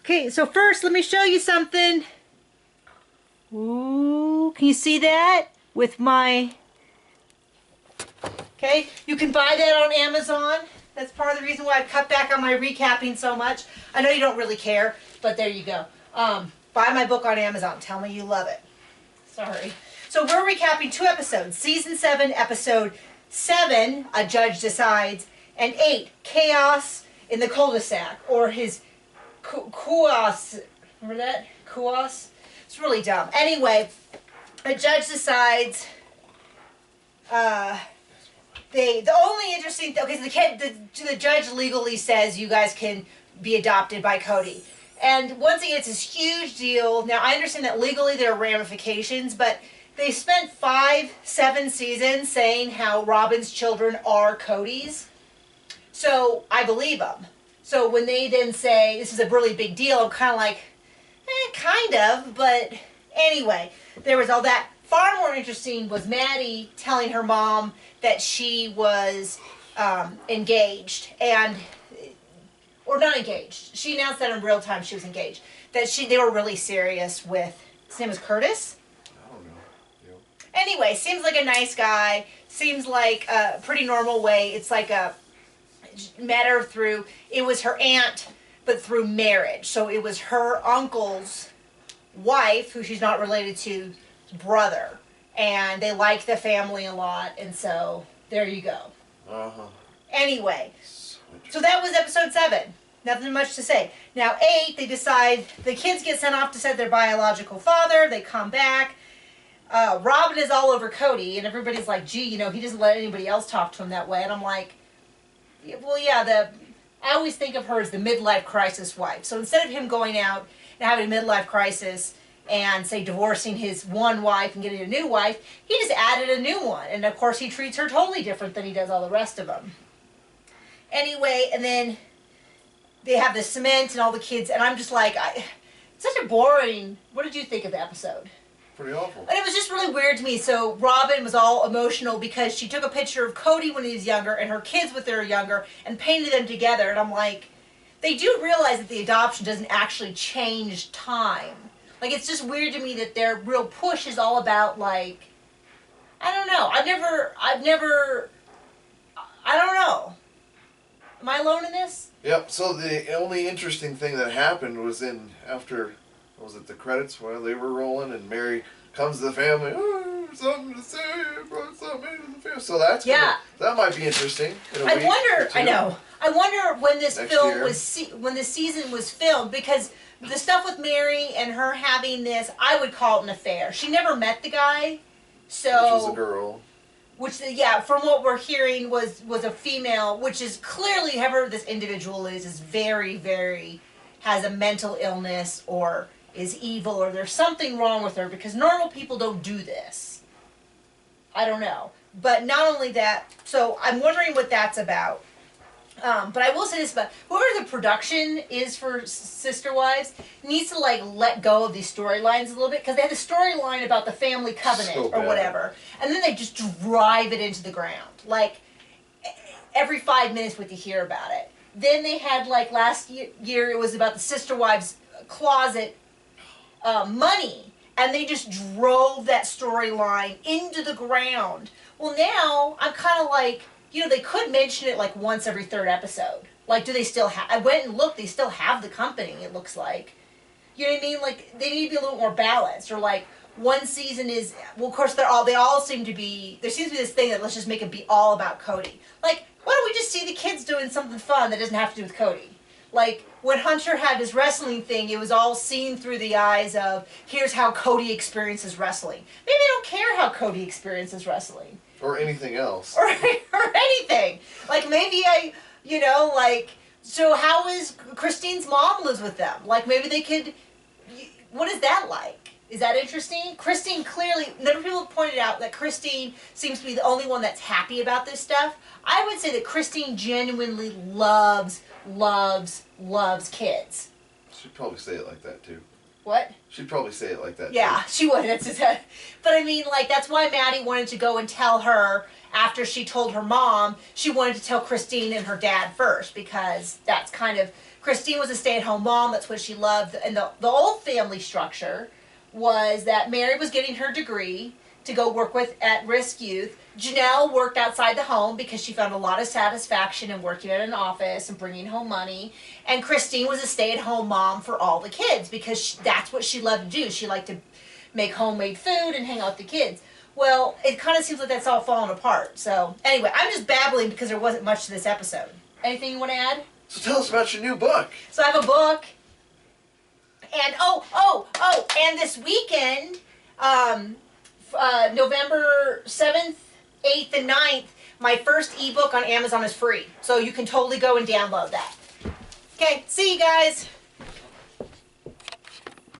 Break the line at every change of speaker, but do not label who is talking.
Okay, so first let me show you something. Ooh, can you see that? With my... Okay, you can buy that on Amazon. That's part of the reason why I've cut back on my recapping so much. I know you don't really care, but there you go. Buy my book on Amazon. Tell me you love it. Sorry. So we're recapping 2 episodes. Season 7, episode 7, A Judge Decides, and 8, Chaos in the Cul-de-Sac, or his Kuos. Remember that? Kuos? It's really dumb. Anyway, A Judge Decides. The only interesting thing, okay, so the judge legally says you guys can be adopted by Cody. And once again, it's this huge deal. Now, I understand that legally there are ramifications, but they spent 7 seasons saying how Robin's children are Cody's. So I believe them. So when they then say this is a really big deal, I'm kind of like, kind of. But anyway, there was all that. Far more interesting was Maddie telling her mom that she was engaged, or not engaged. She announced that in real time she was engaged. That they were really serious with, his name was Curtis?
I don't know. Yep.
Anyway, seems like a nice guy. Seems like a pretty normal way. It's like a matter through, it was her aunt, but through marriage. So it was her uncle's wife, who she's not related to, brother, and they like the family a lot, and so there you go. Anyway, so that was episode 7. Nothing much to say. Now 8, they decide the kids get sent off to see their biological father. They come back. Robin is all over Cody, and everybody's like, gee, he doesn't let anybody else talk to him that way. And I'm like, well, yeah, I always think of her as the midlife crisis wife. So instead of him going out and having a midlife crisis and, say, divorcing his one wife and getting a new wife, he just added a new one. And, of course, he treats her totally different than he does all the rest of them. Anyway, and then they have the cement and all the kids, and I'm just like, it's such a boring... What did you think of the episode?
Pretty awful.
And it was just really weird to me. So Robin was all emotional because she took a picture of Cody when he was younger and her kids when they were younger and painted them together. And I'm like, they do realize that the adoption doesn't actually change time. Like, it's just weird to me that their real push is all about, like, I don't know. I don't know. Am I alone in this?
Yep, so the only interesting thing that happened was after, was it the credits while they were rolling, and Mary comes to the family, oh, something to say, brought something into the family. So that's that might be interesting.
I wonder when this when this season was filmed, because the stuff with Mary and her having this, I would call it an affair. She never met the guy, so...
Which was a girl.
Which, yeah, from what we're hearing was a female, which is clearly, whoever this individual is very, very, has a mental illness or is evil or there's something wrong with her, because normal people don't do this. I don't know. But not only that, so I'm wondering what that's about. But I will say this about whoever the production is for Sister Wives needs to let go of these storylines a little bit, because they had a storyline about the family covenant or whatever, and then they just drive it into the ground. Like every 5 minutes what you hear about it. Then they had last year it was about the Sister Wives closet money, and they just drove that storyline into the ground. Well, now I'm kind of like, they could mention it once every 3rd episode. Do they still have... I went and looked. They still have the company, it looks like. You know what I mean? They need to be a little more balanced. Or one season is... Well, of course, they all seem to be... There seems to be this thing that let's just make it be all about Cody. Why don't we just see the kids doing something fun that doesn't have to do with Cody? When Hunter had his wrestling thing, it was all seen through the eyes of, here's how Cody experiences wrestling. Maybe they don't care how Cody experiences wrestling.
Or anything else.
Or anything. Maybe so how is Christine's mom lives with them? Maybe they could, what is that like? Is that interesting? Christine clearly, number of people have pointed out that Christine seems to be the only one that's happy about this stuff. I would say that Christine genuinely loves kids.
She'd probably say it like that too.
What?
She'd probably say it like that.
Yeah,
too.
she would. But I mean, that's why Maddie wanted to go and tell her after she told her mom. She wanted to tell Christine and her dad first, because that's kind of Christine was a stay-at-home mom. That's what she loved. And the old family structure was that Mary was getting her degree to go work with at-risk youth. Janelle worked outside the home because she found a lot of satisfaction in working at an office and bringing home money. And Christine was a stay-at-home mom for all the kids because that's what she loved to do. She liked to make homemade food and hang out with the kids. Well, it kind of seems like that's all falling apart. So anyway, I'm just babbling because there wasn't much to this episode. Anything you want to add?
So tell us about your new book.
So I have a book. And and this weekend, November 7th, 8th, and 9th, my first ebook on Amazon is free. So you can totally go and download that. Okay, see you guys.